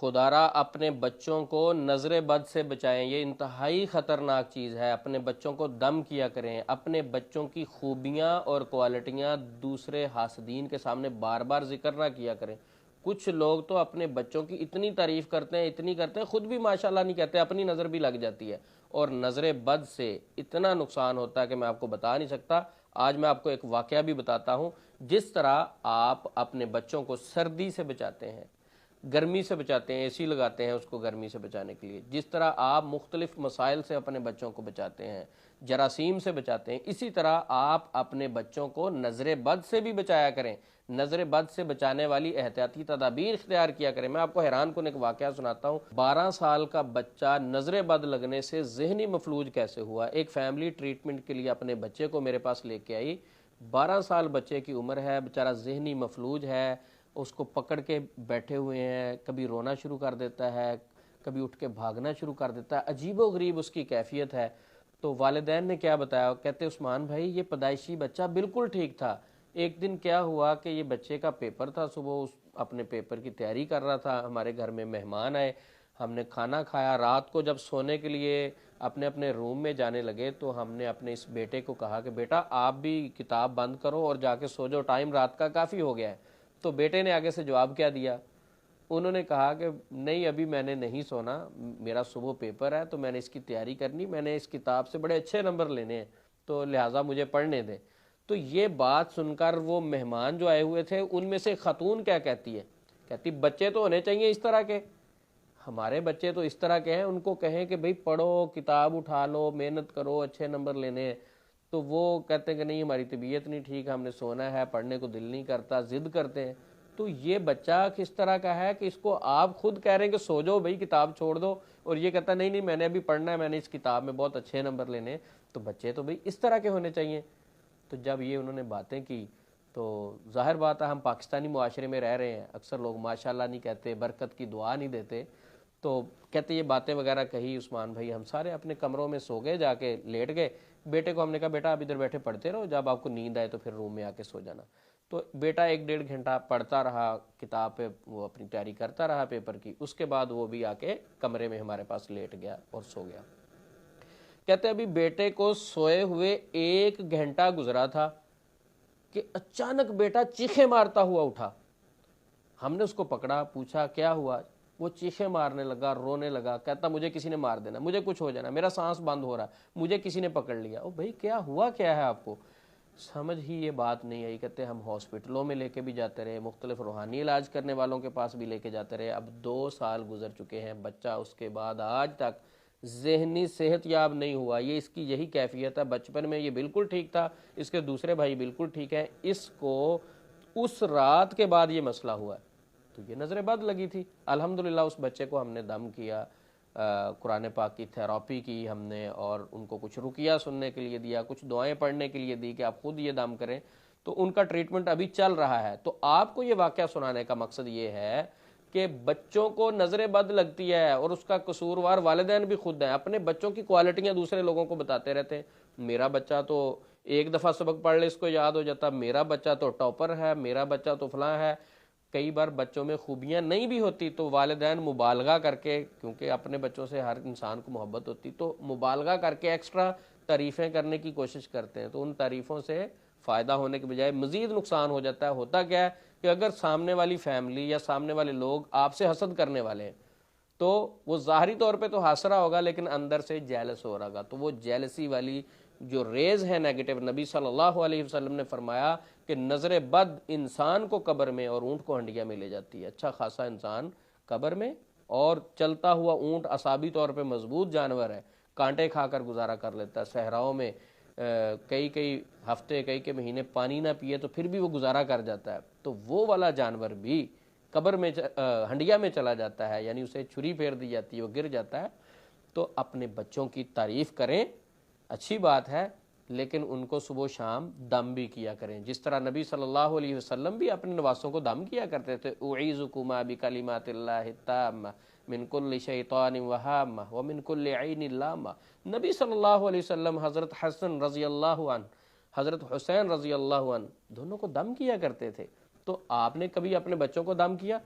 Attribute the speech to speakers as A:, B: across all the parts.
A: خدارا اپنے بچوں کو نظر بد سے بچائیں، یہ انتہائی خطرناک چیز ہے۔ اپنے بچوں کو دم کیا کریں، اپنے بچوں کی خوبیاں اور کوالٹیاں دوسرے حاسدین کے سامنے بار بار ذکر نہ کیا کریں۔ کچھ لوگ تو اپنے بچوں کی اتنی تعریف کرتے ہیں، اتنی کرتے ہیں، خود بھی ماشاءاللہ نہیں کہتے، اپنی نظر بھی لگ جاتی ہے، اور نظر بد سے اتنا نقصان ہوتا ہے کہ میں آپ کو بتا نہیں سکتا۔ آج میں آپ کو ایک واقعہ بھی بتاتا ہوں، جس طرح آپ اپنے بچوں کو سردی سے بچاتے ہیں، گرمی سے بچاتے ہیں، اے سی لگاتے ہیں اس کو گرمی سے بچانے کے لیے، جس طرح آپ مختلف مسائل سے اپنے بچوں کو بچاتے ہیں، جراثیم سے بچاتے ہیں، اسی طرح آپ اپنے بچوں کو نظر بد سے بھی بچایا کریں۔ نظر بد سے بچانے والی احتیاطی تدابیر اختیار کیا کریں۔ میں آپ کو حیران کن ایک واقعہ سناتا ہوں۔ 12 سال کا بچہ نظر بد لگنے سے ذہنی مفلوج کیسے ہوا۔ ایک فیملی ٹریٹمنٹ کے لیے اپنے بچے کو میرے پاس لے کے آئی۔ 12 سال بچے کی عمر ہے، بیچارہ ذہنی مفلوج ہے، اس کو پکڑ کے بیٹھے ہوئے ہیں، کبھی رونا شروع کر دیتا ہے، کبھی اٹھ کے بھاگنا شروع کر دیتا ہے، عجیب و غریب اس کی کیفیت ہے۔ تو والدین نے کیا بتایا، کہتے عثمان بھائی یہ پیدائشی بچہ بالکل ٹھیک تھا۔ ایک دن کیا ہوا کہ یہ بچے کا پیپر تھا، صبح اپنے پیپر کی تیاری کر رہا تھا، ہمارے گھر میں مہمان آئے، ہم نے کھانا کھایا، رات کو جب سونے کے لیے اپنے اپنے روم میں جانے لگے تو ہم نے اپنے اس بیٹے کو کہا کہ بیٹا آپ بھی کتاب بند کرو اور جا کے سو جاؤ، ٹائم رات کا کافی ہو گیا ہے۔ تو بیٹے نے آگے سے جواب کیا دیا، انہوں نے کہا کہ نہیں ابھی میں نے نہیں سونا، میرا صبح پیپر ہے تو میں نے اس کی تیاری کرنی، میں نے اس کتاب سے بڑے اچھے نمبر لینے ہیں تو لہٰذا مجھے پڑھنے دیں۔ تو یہ بات سن کر وہ مہمان جو آئے ہوئے تھے ان میں سے خاتون کیا کہتی ہے، کہتی بچے تو ہونے چاہیے اس طرح کے، ہمارے بچے تو اس طرح کے ہیں، ان کو کہیں کہ بھئی پڑھو، کتاب اٹھا لو، محنت کرو، اچھے نمبر لینے ہیں، تو وہ کہتے ہیں کہ نہیں ہماری طبیعت نہیں ٹھیک، ہم نے سونا ہے، پڑھنے کو دل نہیں کرتا، ضد کرتے ہیں۔ تو یہ بچہ کس طرح کا ہے کہ اس کو آپ خود کہہ رہے ہیں کہ سو جاؤ بھائی کتاب چھوڑ دو، اور یہ کہتا نہیں نہیں میں نے ابھی پڑھنا ہے، میں نے اس کتاب میں بہت اچھے نمبر لینے ہیں۔ تو بچے تو بھئی اس طرح کے ہونے چاہیے۔ تو جب یہ انہوں نے باتیں کی تو ظاہر بات ہے ہم پاکستانی معاشرے میں رہ رہے ہیں، اکثر لوگ ماشاءاللہ نہیں کہتے، برکت کی دعا نہیں دیتے، تو کہتے یہ باتیں وغیرہ کہی عثمان بھائی، ہم سارے اپنے کمروں میں سو گئے، جا کے لیٹ گئے۔ بیٹے کو ہم نے کہا بیٹا آپ ادھر بیٹھے پڑھتے رہو، جب آپ کو نیند آئے تو پھر روم میں آ کے سو جانا۔ تو بیٹا 1 1.5 گھنٹہ پڑھتا رہا کتاب پہ، وہ اپنی تیاری کرتا رہا پیپر کی، اس کے بعد وہ بھی آ کے کمرے میں ہمارے پاس لیٹ گیا اور سو گیا۔ کہتے ابھی بیٹے کو سوئے ہوئے 1 گھنٹہ گزرا تھا کہ اچانک بیٹا چیخیں مارتا ہوا اٹھا۔ ہم نے اس کو پکڑا، پوچھا کیا ہوا، وہ چیخیں مارنے لگا، رونے لگا، کہتا مجھے کسی نے مار دینا، مجھے کچھ ہو جانا، میرا سانس بند ہو رہا، مجھے کسی نے پکڑ لیا۔ او بھائی کیا ہوا کیا ہے آپ کو؟ سمجھ ہی یہ بات نہیں آئی۔ کہتے ہم ہاسپٹلوں میں لے کے بھی جاتے رہے، مختلف روحانی علاج کرنے والوں کے پاس بھی لے کے جاتے رہے، اب 2 سال گزر چکے ہیں، بچہ اس کے بعد آج تک ذہنی صحت یاب نہیں ہوا۔ یہ اس کی یہی کیفیت ہے، بچپن میں یہ بالکل ٹھیک تھا، اس کے دوسرے بھائی بالکل ٹھیک ہیں، اس کو اس رات کے بعد یہ مسئلہ ہوا ہے۔ تو یہ نظر بد لگی تھی۔ الحمدللہ اس بچے کو ہم نے دم کیا، قرآن پاک کی تھیراپی کی ہم نے، اور ان کو کچھ رقیہ سننے کے لیے دیا، کچھ دعائیں پڑھنے کے لیے دی کہ آپ خود یہ دم کریں، تو ان کا ٹریٹمنٹ ابھی چل رہا ہے۔ تو آپ کو یہ واقعہ سنانے کا مقصد یہ ہے کہ بچوں کو نظر بد لگتی ہے اور اس کا قصوروار والدین بھی خود ہیں، اپنے بچوں کی کوالٹیاں دوسرے لوگوں کو بتاتے رہتے ہیں، میرا بچہ تو ایک دفعہ سبق پڑھ لے اس کو یاد ہو جاتا، میرا بچہ تو ٹاپر ہے، میرا بچہ تو فلاں ہے۔ کئی بار بچوں میں خوبیاں نہیں بھی ہوتی تو والدین مبالغہ کر کے، کیونکہ اپنے بچوں سے ہر انسان کو محبت ہوتی، تو مبالغہ کر کے ایکسٹرا تعریفیں کرنے کی کوشش کرتے ہیں، تو ان تعریفوں سے فائدہ ہونے کے بجائے مزید نقصان ہو جاتا ہے۔ ہوتا کیا ہے کہ اگر سامنے والی فیملی یا سامنے والے لوگ آپ سے حسد کرنے والے ہیں تو وہ ظاہری طور پہ تو ہنس رہا ہوگا لیکن اندر سے جیلس ہو رہا ہوگا، تو وہ جیلسی والی جو ریز ہے نیگیٹو، نبی صلی اللہ علیہ وسلم نے فرمایا کہ نظر بد انسان کو قبر میں اور اونٹ کو ہنڈیا میں لے جاتی ہے۔ اچھا خاصا انسان قبر میں، اور چلتا ہوا اونٹ اعصابی طور پہ مضبوط جانور ہے، کانٹے کھا کر گزارا کر لیتا ہے، صحراؤں میں کئی ہفتے کئی مہینے پانی نہ پیے تو پھر بھی وہ گزارا کر جاتا ہے، تو وہ والا جانور بھی قبر میں ہنڈیا میں چلا جاتا ہے، یعنی اسے چھری پھیر دی جاتی ہے، وہ گر جاتا ہے۔ تو اپنے بچوں کی تعریف کریں، اچھی بات ہے، لیکن ان کو صبح و شام دم بھی کیا کریں، جس طرح نبی صلی اللہ علیہ وسلم بھی اپنے نواسوں کو دم کیا کرتے تھے۔ اعیذکما بکلمات اللہ التامہ من کل شیطان وہامہ ومن کل عین لامہ۔ نبی صلی اللہ علیہ وسلم حضرت حسن رضی اللہ عنہ، حضرت حسین رضی اللہ عنہ، دونوں کو دم کیا کرتے تھے۔ تو آپ نے کبھی اپنے بچوں کو دم کیا؟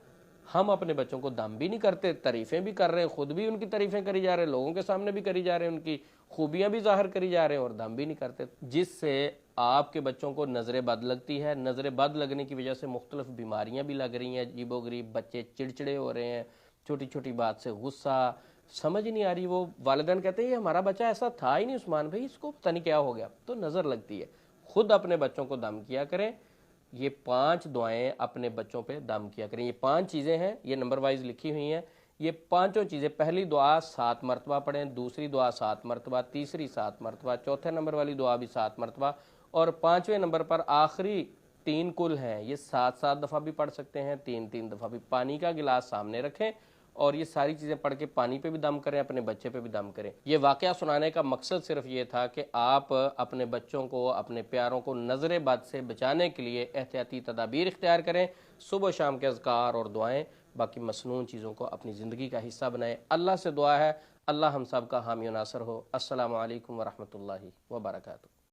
A: ہم اپنے بچوں کو دم بھی نہیں کرتے، تعریفیں بھی کر رہے ہیں، خود بھی ان کی تعریفیں کری جا رہے ہیں، لوگوں کے سامنے بھی کری جا رہے ہیں، ان کی خوبیاں بھی ظاہر کری جا رہے ہیں اور دم بھی نہیں کرتے، جس سے آپ کے بچوں کو نظر بد لگتی ہے۔ نظر بد لگنے کی وجہ سے مختلف بیماریاں بھی لگ رہی ہیں، عجیب و غریب بچے چڑچڑے ہو رہے ہیں، چھوٹی چھوٹی بات سے غصہ، سمجھ نہیں آ رہی۔ وہ والدین کہتے ہیں یہ ہمارا بچہ ایسا تھا ہی نہیں عثمان بھائی، اس کو پتہ نہیں کیا ہو گیا، تو نظر لگتی ہے۔ خود اپنے بچوں کو دم کیا کریں، یہ 5 دعائیں اپنے بچوں پہ دم کیا کریں۔ یہ 5 چیزیں ہیں، یہ نمبر وائز لکھی ہوئی ہیں، یہ 5 چیزیں۔ پہلی دعا 7 مرتبہ پڑھیں، دوسری دعا 7 مرتبہ، تیسری 7 مرتبہ، چوتھے نمبر والی دعا بھی 7 مرتبہ، اور 5ویں نمبر پر آخری 3 کل ہیں، یہ 7 دفعہ بھی پڑھ سکتے ہیں، 3 دفعہ بھی۔ پانی کا گلاس سامنے رکھیں اور یہ ساری چیزیں پڑھ کے پانی پہ بھی دم کریں، اپنے بچے پہ بھی دم کریں۔ یہ واقعہ سنانے کا مقصد صرف یہ تھا کہ آپ اپنے بچوں کو، اپنے پیاروں کو نظر بد سے بچانے کے لیے احتیاطی تدابیر اختیار کریں، صبح و شام کے اذکار اور دعائیں، باقی مسنون چیزوں کو اپنی زندگی کا حصہ بنائیں۔ اللہ سے دعا ہے اللہ ہم سب کا حامی و ناصر ہو۔ السلام علیکم ورحمۃ اللہ وبرکاتہ۔